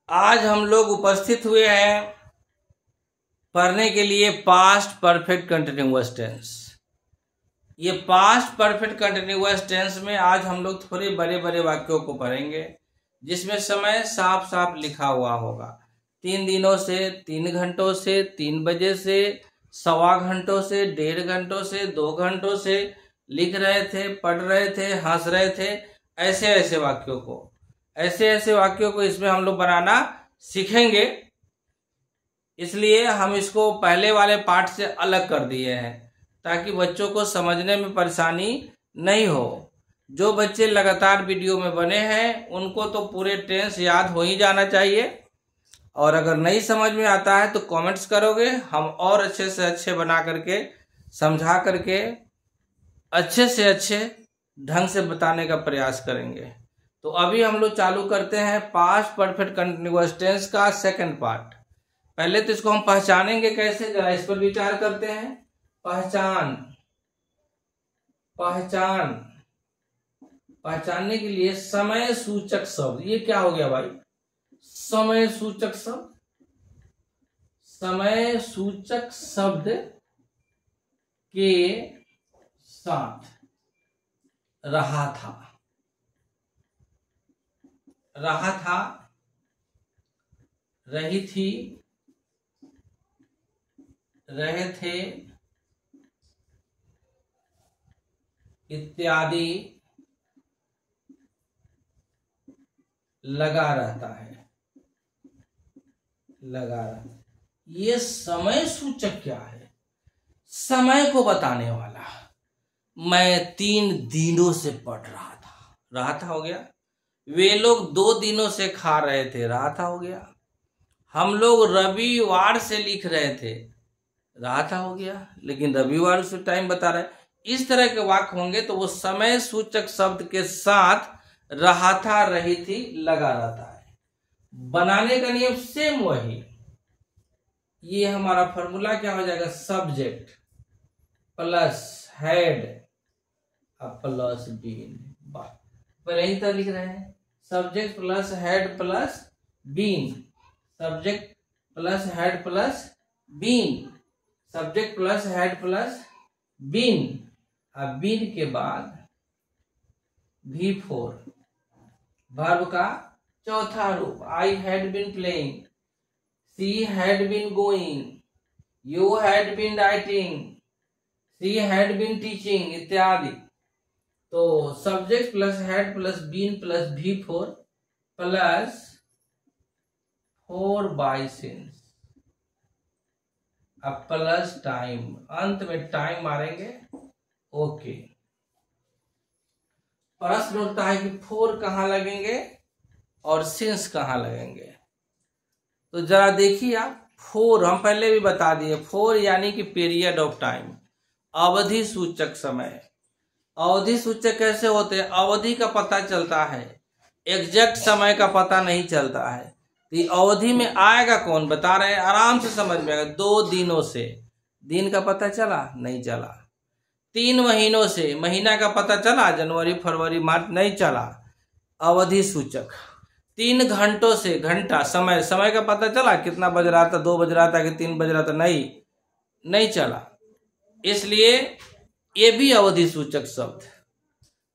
आज हम लोग उपस्थित हुए हैं पढ़ने के लिए पास्ट परफेक्ट कंटिन्यूअस टेंस। ये पास्ट परफेक्ट कंटिन्यूअस टेंस में आज हम लोग थोड़े बड़े बड़े वाक्यों को पढ़ेंगे जिसमें समय साफ साफ लिखा हुआ होगा। 3 दिनों से, 3 घंटों से, 3 बजे से, 1.25 घंटों से, 1.5 घंटों से, 2 घंटों से लिख रहे थे, पढ़ रहे थे, हंस रहे थे। ऐसे ऐसे वाक्यों को इसमें हम लोग बनाना सीखेंगे। इसलिए हम इसको पहले वाले पार्ट से अलग कर दिए हैं ताकि बच्चों को समझने में परेशानी नहीं हो। जो बच्चे लगातार वीडियो में बने हैं उनको तो पूरे टेंस याद हो ही जाना चाहिए, और अगर नहीं समझ में आता है तो कमेंट्स करोगे, हम और अच्छे से अच्छे बना करके, समझा करके, अच्छे से अच्छे ढंग से बताने का प्रयास करेंगे। तो अभी हम लोग चालू करते हैं पास्ट परफेक्ट कंटिन्यूअस टेंस का सेकंड पार्ट। पहले तो इसको हम पहचानेंगे कैसे, जरा इस पर विचार करते हैं। पहचानने के लिए समय सूचक शब्द, ये क्या हो गया भाई? समय सूचक शब्द। समय सूचक शब्द के साथ रहा था, रही थी, रहे थे इत्यादि लगा रहता है, ये समय सूचक क्या है? समय को बताने वाला। मैं 3 दिनों से पढ़ रहा था हो गया। वे लोग 2 दिनों से खा रहे थे, रहा था हो गया। हम लोग रविवार से लिख रहे थे, रहा था हो गया, लेकिन रविवार से टाइम बता रहा है। इस तरह के वाक्य होंगे तो वो समय सूचक शब्द के साथ रहा था, रही थी लगा रहता है। बनाने का नियम सेम वही। ये हमारा फॉर्मूला क्या हो जाएगा? Subject plus had plus been. पहले ही तो लिख रहे हैं, subject plus had plus been, subject plus had plus been, subject plus had plus been. अब बीन के बाद V4 वर्ब का चौथा रूप। I had been playing, she had been going, you had been writing, she had been teaching इत्यादि। तो subject plus had plus been plus V4 plus 4 by since, अब plus time, अंत में टाइम मारेंगे। Okay, प्रश्न उठता है कि 4 कहां लगेंगे और सिंस कहां लगेंगे। तो जरा देखिए आप, 4 हम पहले भी बता दिए, 4 यानी कि पीरियड ऑफ टाइम, अवधि सूचक समय। अवधि सूचक कैसे होते हैं? अवधि का पता चलता है, एग्जैक्ट समय का पता नहीं चलता है। तो अवधि में आएगा कौन, बता रहे हैं, आराम से समझ में आएगा। 2 दिनों से, दिन का पता चला? नहीं चला। 3 महीनों से, महीना का पता चला? जनवरी फरवरी मार्च, नहीं चला, अवधि सूचक। 3 घंटों से, घंटा समय का पता चला? कितना बज रहा था, 2 बज रहा था कि 3 बज रहा था? नहीं चला। इसलिए ये भी अवधि सूचक शब्द।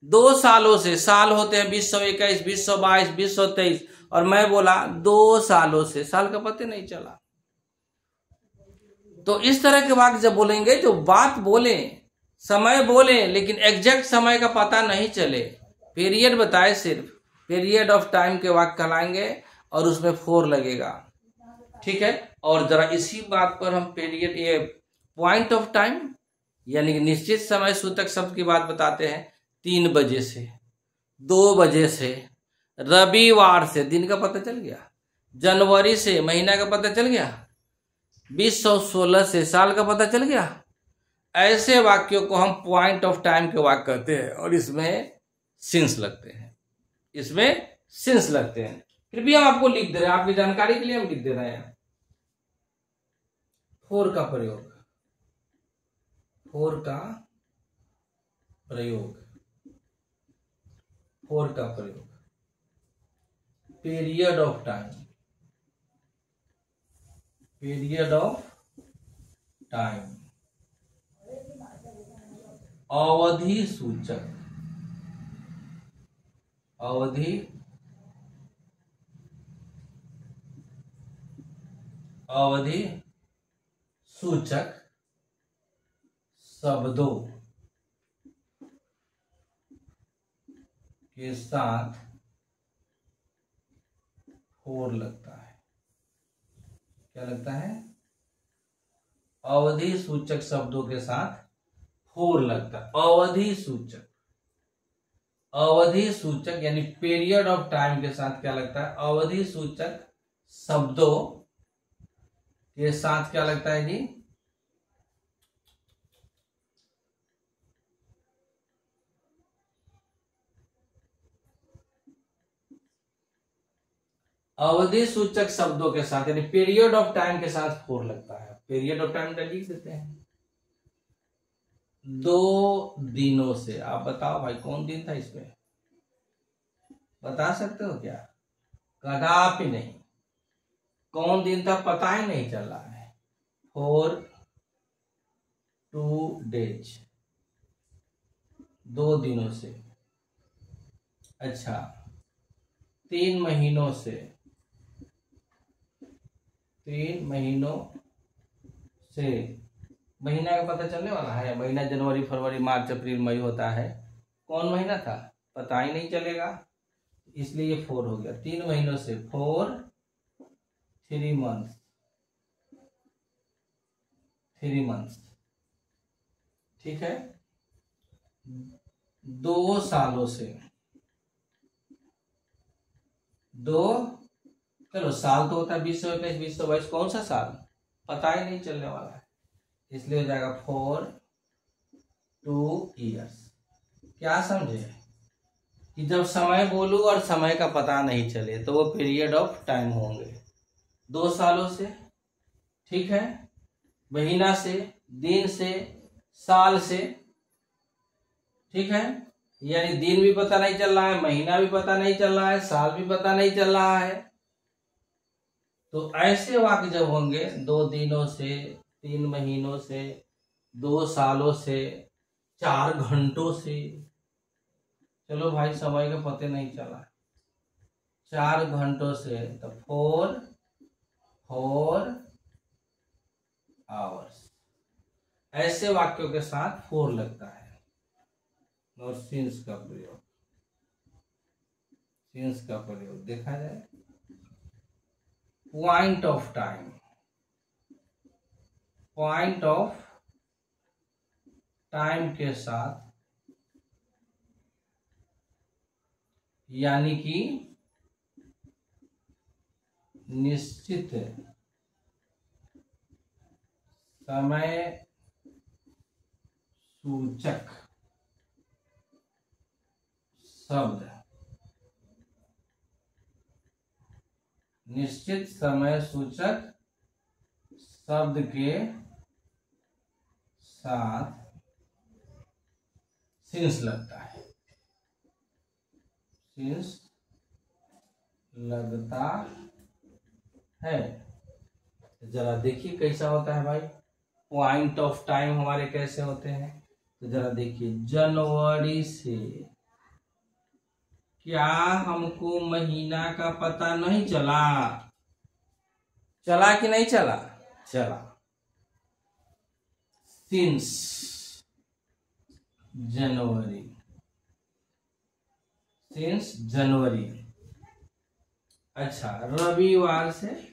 2 सालों से, साल होते हैं 2021, 2022, 2023, और मैं बोला 2 सालों से, साल का पता नहीं चला। तो इस तरह के वाक्य जब बोलेंगे, जो बात बोले, समय बोले, लेकिन एग्जैक्ट समय का पता नहीं चले, पीरियड बताए, सिर्फ पीरियड ऑफ टाइम के वाक्य कहलाएंगे और उसमें 4 लगेगा। ठीक है, और जरा इसी बात पर हम पीरियड, ये पॉइंट ऑफ टाइम यानी कि निश्चित समय सूचक शब्द की बात बताते हैं। 3 बजे से, 2 बजे से, रविवार से, दिन का पता चल गया, जनवरी से, महीना का पता चल गया, 2016 से, साल का पता चल गया। ऐसे वाक्यों को हम पॉइंट ऑफ टाइम के वाक्य कहते हैं और इसमें सिंस लगते हैं। फिर भी हम आपको लिख दे रहे हैं, आपकी जानकारी के लिए हम लिख दे रहे हैं। 4 का प्रयोग, period of time, period of time, अवधि सूचक, अवधि अवधि सूचक शब्दों के साथ फोर लगता है। क्या लगता है? अवधि सूचक शब्दों के साथ फोर लगता है। अवधि सूचक, अवधि सूचक यानी पीरियड ऑफ टाइम के साथ क्या लगता है? अवधि सूचक शब्दों के साथ क्या लगता है जी? अवधि सूचक शब्दों के साथ यानी पीरियड ऑफ टाइम के साथ फोर लगता है। पीरियड ऑफ टाइम का लिख देते हैं 2 दिनों से। आप बताओ भाई कौन दिन था इसमें? बता सकते हो क्या? कदापि नहीं। कौन दिन था पता ही नहीं चल रहा है। 4 2 days, 2 दिनों से। अच्छा, 3 महीनों से, 3 महीनों से। महीना का पता चलने वाला है? महीना जनवरी फरवरी मार्च अप्रैल मई होता है। कौन महीना था पता ही नहीं चलेगा, इसलिए ये 4 हो गया। 3 महीनों से 4 3 months, 3 months। ठीक है। 2 सालों से, 2, चलो साल तो होता है 2021 2022, कौन सा साल पता ही नहीं चलने वाला है, इसलिए हो जाएगा 4 2 years। क्या समझे कि जब समय बोलूं और समय का पता नहीं चले तो वो पीरियड ऑफ टाइम होंगे। 2 सालों से, ठीक है, महीना से, दिन से, साल से। ठीक है, यानी दिन भी पता नहीं चल रहा है, महीना भी पता नहीं चल रहा है, साल भी पता नहीं चल रहा है। तो ऐसे वाक्य जब होंगे 2 दिनों से, 3 महीनों से, 2 सालों से, 4 घंटों से, चलो भाई समय का पता नहीं चला, 4 घंटों से, तो 4 hours। ऐसे वाक्यों के साथ 4 लगता है। और सिंस का प्रयोग, सिंस का प्रयोग देखा जाए। Point of time, point of time के साथ यानी कि निश्चित समय सूचक शब्द, निश्चित समय सूचक शब्द के साथ सिंस लगता है, सिंस लगता है। जरा देखिए कैसा होता है भाई। पॉइंट ऑफ टाइम हमारे कैसे होते हैं, तो जरा देखिए। जनवरी से, क्या हमको महीना का पता नहीं चला? चला कि नहीं चला? चला। Since January, since January. अच्छा, रविवार से,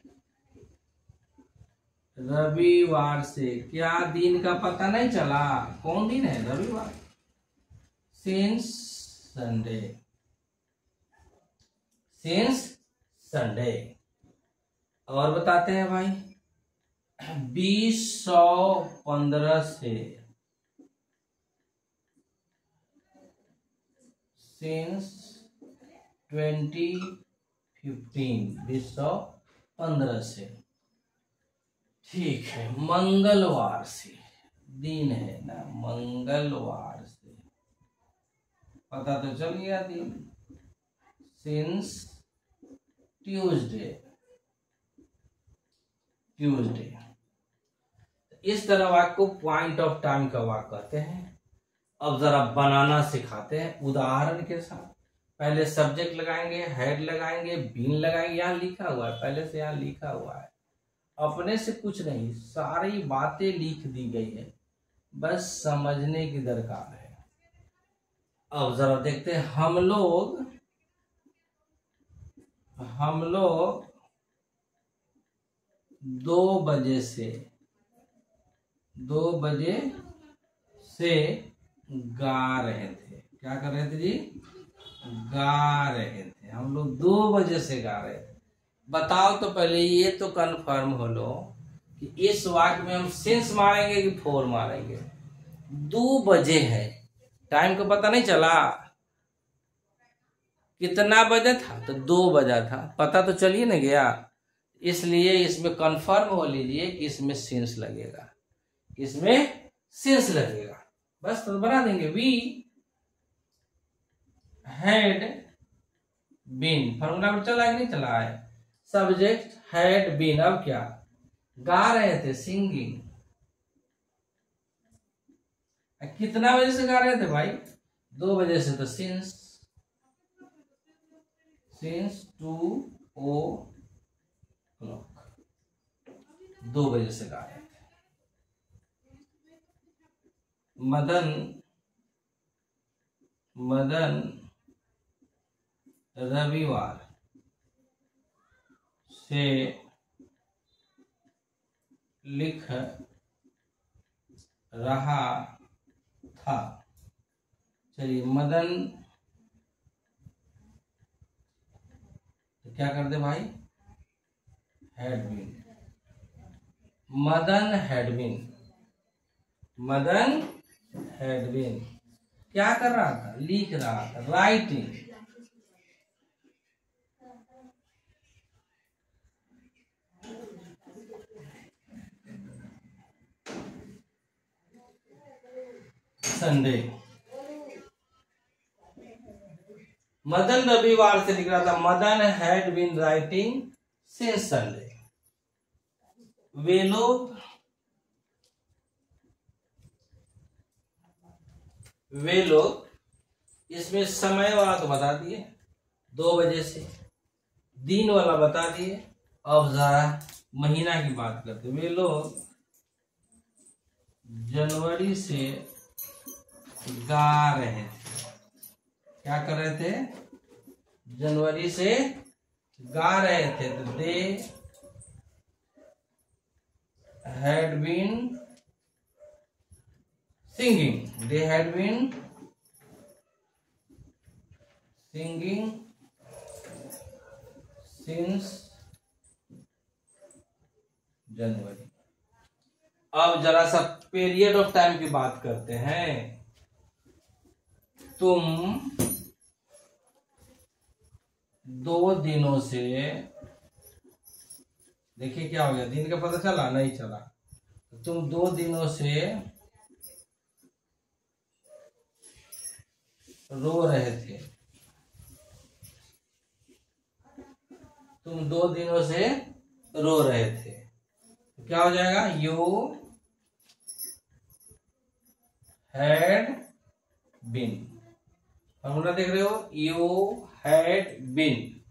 रविवार से क्या दिन का पता नहीं चला? कौन दिन है? रविवार। Since Sunday, since Sunday. और बताते हैं भाई 2015 से, सिंस 2015, 2015 से। ठीक है, मंगलवार से, दिन है ना, मंगलवार से पता तो चल गया दिन। Since Tuesday, Tuesday. इस तरह वाक्य को पॉइंट ऑफ टाइम का वाक्य कहते हैं। अब जरा बनाना सिखाते हैं उदाहरण के साथ। पहले सब्जेक्ट लगाएंगे, हेड लगाएंगे, बीन लगाएंगे। यहाँ लिखा हुआ है, पहले से यहाँ लिखा हुआ है, अपने से कुछ नहीं, सारी बातें लिख दी गई है, बस समझने की दरकार है। अब जरा देखते हैं। हम लोग 2 बजे से गा रहे थे। क्या कर रहे थे जी? गा रहे थे। हम लोग 2 बजे से गा रहे थे। बताओ तो पहले ये तो कंफर्म हो लो कि इस वाक्य में हम सिंस मारेंगे कि फोर मारेंगे। 2 बजे है, टाइम का पता नहीं चला कितना बजे था, तो 2 बजा था, पता तो चलिए ना गया। इसलिए इसमें कंफर्म हो लीजिए कि इसमें सिंस लगेगा, इसमें सिंस लगेगा। बस तो बना देंगे। वी हैड बीन, फॉर्मूला पर चला है कि नहीं चला है? सब्जेक्ट हैड बीन, अब क्या गा रहे थे, सिंगिंग। कितना बजे से गा रहे थे भाई? 2 बजे से, तो सिंस 2 o'clock, 2 बजे से गा रहे थे। मदन रविवार से लिख रहा था। चलिए, मदन तो क्या कर दे भाई? Had been. Madan had been क्या कर रहा था? लिख रहा था, राइटिंग। संडे, मदन रविवार से लिख रहा था। Madan had been writing since Sunday. वे लोग इसमें समय वाला तो बता दिए, 2 बजे से। दिन वाला बता दिए। अब जरा महीना की बात करते। वे लोग जनवरी से गा रहे थे। क्या कर रहे थे? जनवरी से गा रहे थे। तो they had been singing. They had been singing since January. अब जरा सा पीरियड ऑफ टाइम की बात करते हैं। तुम 2 दिनों से, देखिए क्या हो गया, दिन का पता चला नहीं चला। तुम 2 दिनों से रो रहे थे। तुम 2 दिनों से रो रहे थे, तो क्या हो जाएगा? You had been. फॉर्मूला देख रहे हो? You had been.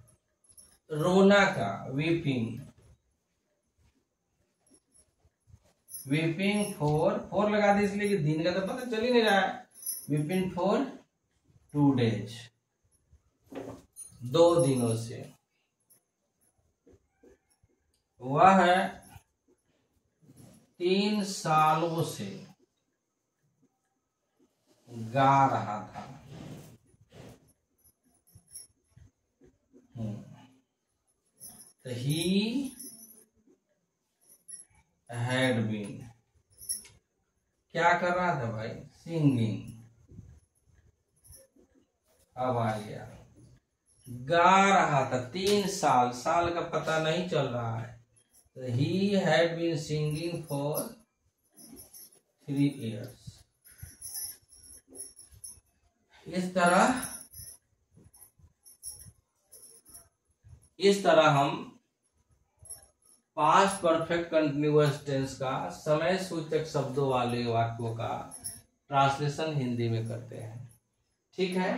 रोना का वीपिंग फोर लगा दी, इसलिए कि दिन का तो पता चल ही नहीं रहा है। वीपिंग फॉर 2 days, 2 दिनों से। वह 3 सालों से गा रहा था। तो ही हैड बीन क्या कर रहा था भाई? सिंगिंग। अब आ गया, गा रहा था। 3 साल का पता नहीं चल रहा है। तो he had been singing for 3 years। इस तरह हम पास्ट परफेक्ट कंटिन्यूअस टेंस का समय सूचक शब्दों वाले वाक्यों का ट्रांसलेशन हिंदी में करते हैं। ठीक है,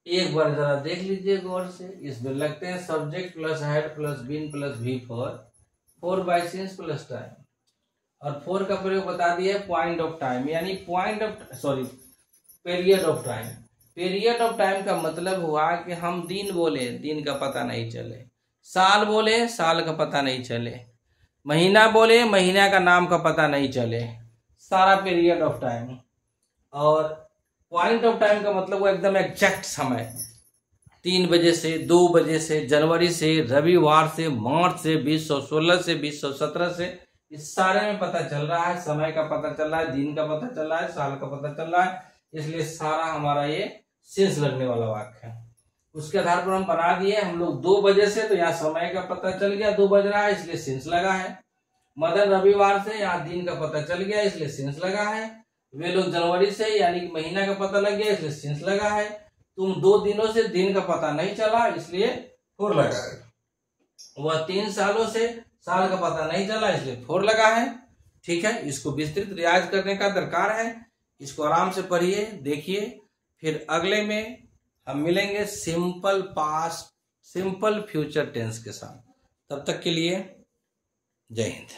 एक बार जरा देख लीजिए गौर से। इसमें लगते हैं subject plus had plus been plus V four by since plus time, और फोर का प्रयोग बता दिया पॉइंट ऑफ टाइम, यानी period of time. Period of time का मतलब हुआ कि हम दिन बोले, दिन का पता नहीं चले, साल बोले, साल का पता नहीं चले, महीना बोले, महीना का नाम का पता नहीं चले, सारा पीरियड ऑफ टाइम। और पॉइंट ऑफ टाइम का मतलब वो एकदम एग्जैक्ट समय, 3 बजे से 2 बजे से, जनवरी से, रविवार से, मार्च से, 2016 से, 2017 से, इस सारे में पता चल रहा है, समय का पता चल रहा है, दिन का पता चल रहा है, साल का पता चल रहा है, इसलिए सारा हमारा ये सिंस लगने वाला वाक्य है। उसके आधार पर हम बना दिए, हम लोग 2 बजे से, तो यहाँ समय का पता चल गया, 2 बज रहा है इसलिए सिंस लगा है। मदन रविवार से, यहाँ दिन का पता चल गया इसलिए सिंस लगा है। वे लोग जनवरी से, यानी कि महीना का पता लग गया इसलिए सिंस लगा है। तुम 2 दिनों से दिन का पता नहीं चला इसलिए फोर लगा है। वह 3 सालों से साल का पता नहीं चला इसलिए फोर लगा है। ठीक है, इसको विस्तृत रियाज करने का दरकार है, इसको आराम से पढ़िए, देखिए। फिर अगले में हम मिलेंगे simple past, simple future tense के साथ। तब तक के लिए जय हिंद।